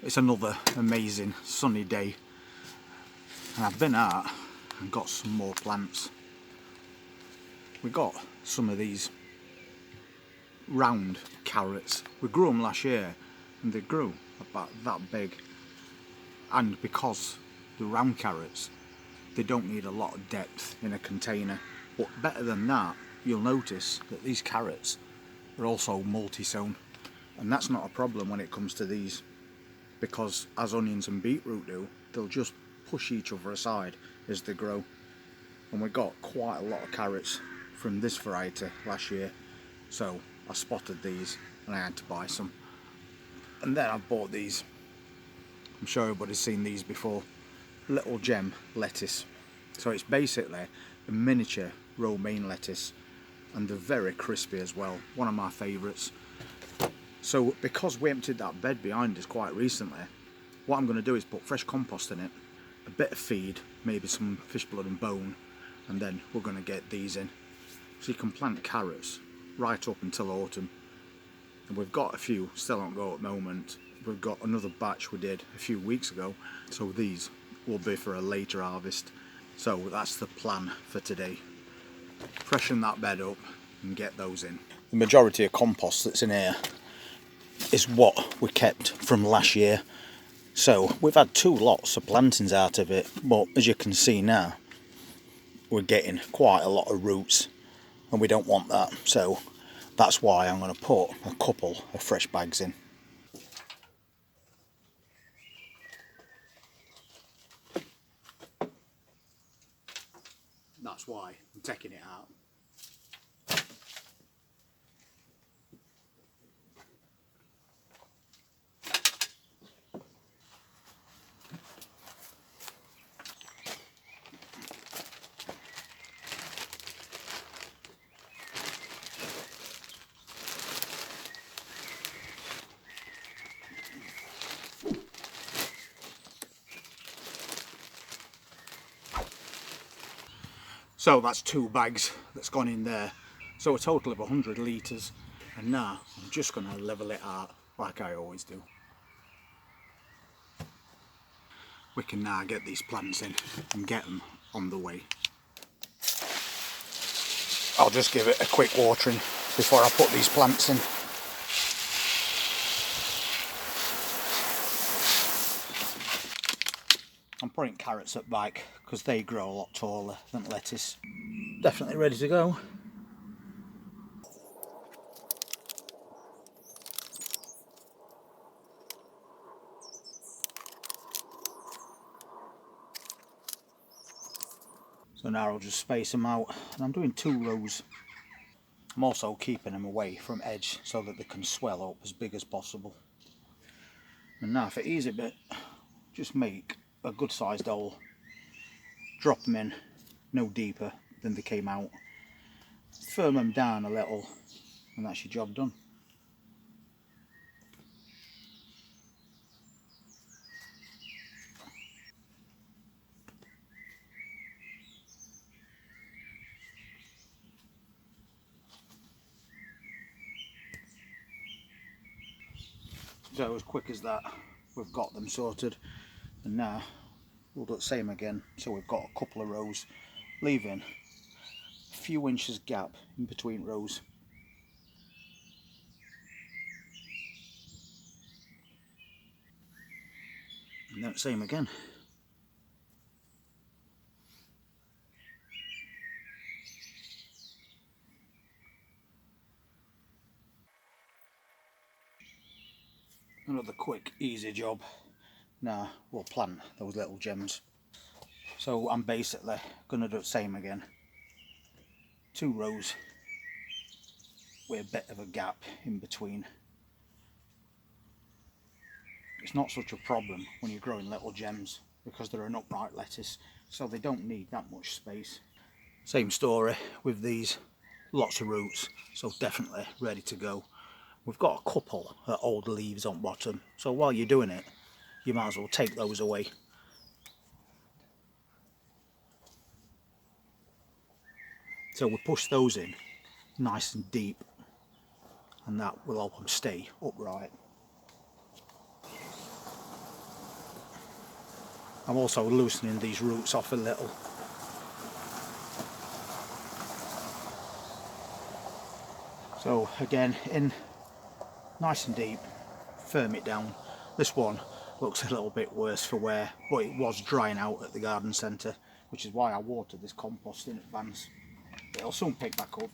It's another amazing sunny day, and I've been out and got some more plants. We got some of these round carrots. We grew them last year and they grew about that big, and because the round carrots, they don't need a lot of depth in a container. But better than that, you'll notice that these carrots are also multi-sown, and that's not a problem when it comes to these, because as onions and beetroot do, they'll just push each other aside as they grow. And we got quite a lot of carrots from this variety last year, so I spotted these and I had to buy some. And then I've bought these. I'm sure everybody's seen these before. Little gem lettuce. So it's basically a miniature romaine lettuce, and they're very crispy as well. One of my favourites. So because we emptied that bed behind us quite recently, what I'm going to do is put fresh compost in it, a bit of feed, maybe some fish blood and bone, and then we're going to get these in. So you can plant carrots right up until autumn. And we've got a few still on go at the moment. We've got another batch we did a few weeks ago, so these will be for a later harvest. So that's the plan for today. Freshen that bed up and get those in. The majority of compost that's in here is what we kept from last year. So we've had 2 lots of plantings out of it, but as you can see now, we're getting quite a lot of roots, and we don't want that. So that's why I'm going to put a couple of fresh bags in. That's why I'm taking it out. So that's 2 bags that's gone in there. So a total of 100 litres. And now I'm just going to level it out like I always do. We can now get these plants in and get them on the way. I'll just give it a quick watering before I put these plants in. I'm putting carrots at back because they grow a lot taller than lettuce. Definitely ready to go. So now I'll just space them out, and I'm doing 2 rows. I'm also keeping them away from edge so that they can swell up as big as possible. And now for easy bit, just make a good sized hole, drop them in no deeper than they came out, firm them down a little, and that's your job done. So as quick as that, we've got them sorted, and now we'll do the same again. So we've got a couple of rows, leaving a few inches gap in between rows. And then same again. Another quick, easy job. Now we'll plant those little gems. So I'm basically going to do the same again. 2 rows with a bit of a gap in between. It's not such a problem when you're growing little gems because they're an upright lettuce, so they don't need that much space. Same story with these, lots of roots, so definitely ready to go. We've got a couple of old leaves on bottom, so while you're doing it, you might as well take those away. So we push those in nice and deep, and that will help them stay upright. I'm also loosening these roots off a little. So again, in nice and deep, firm it down. This one looks a little bit worse for wear, but it was drying out at the garden centre, which is why I watered this compost in advance. It'll soon pick back up.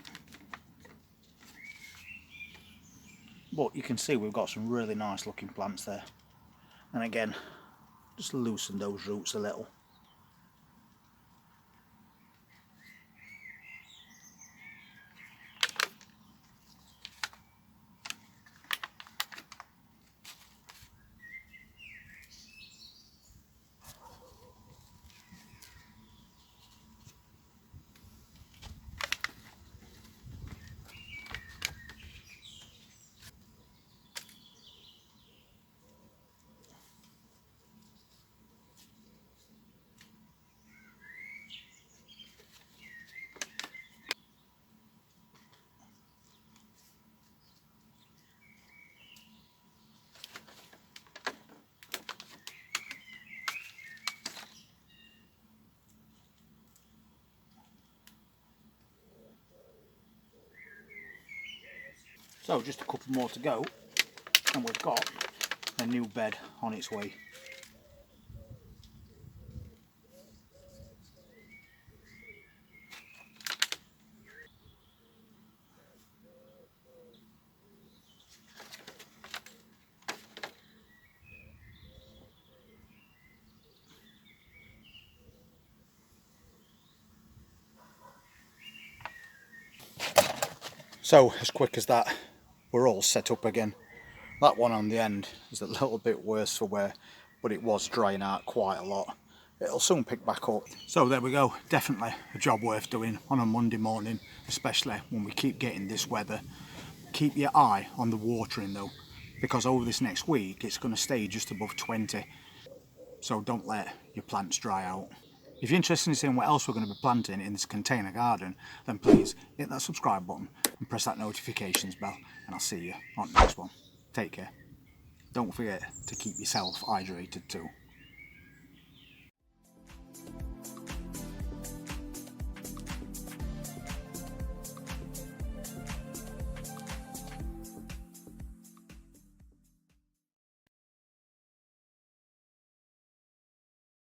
But you can see we've got some really nice looking plants there. And again, just loosen those roots a little. So just a couple more to go, and we've got a new bed on its way. So as quick as that, we're all set up again. That one on the end is a little bit worse for wear, but it was drying out quite a lot. It'll soon pick back up. So there we go, definitely a job worth doing on a Monday morning, especially when we keep getting this weather. Keep your eye on the watering though, because over this next week it's going to stay just above 20. So don't let your plants dry out. If you're interested in seeing what else we're going to be planting in this container garden, then please hit that subscribe button and press that notifications bell, and I'll see you on the next one. Take care. Don't forget to keep yourself hydrated too.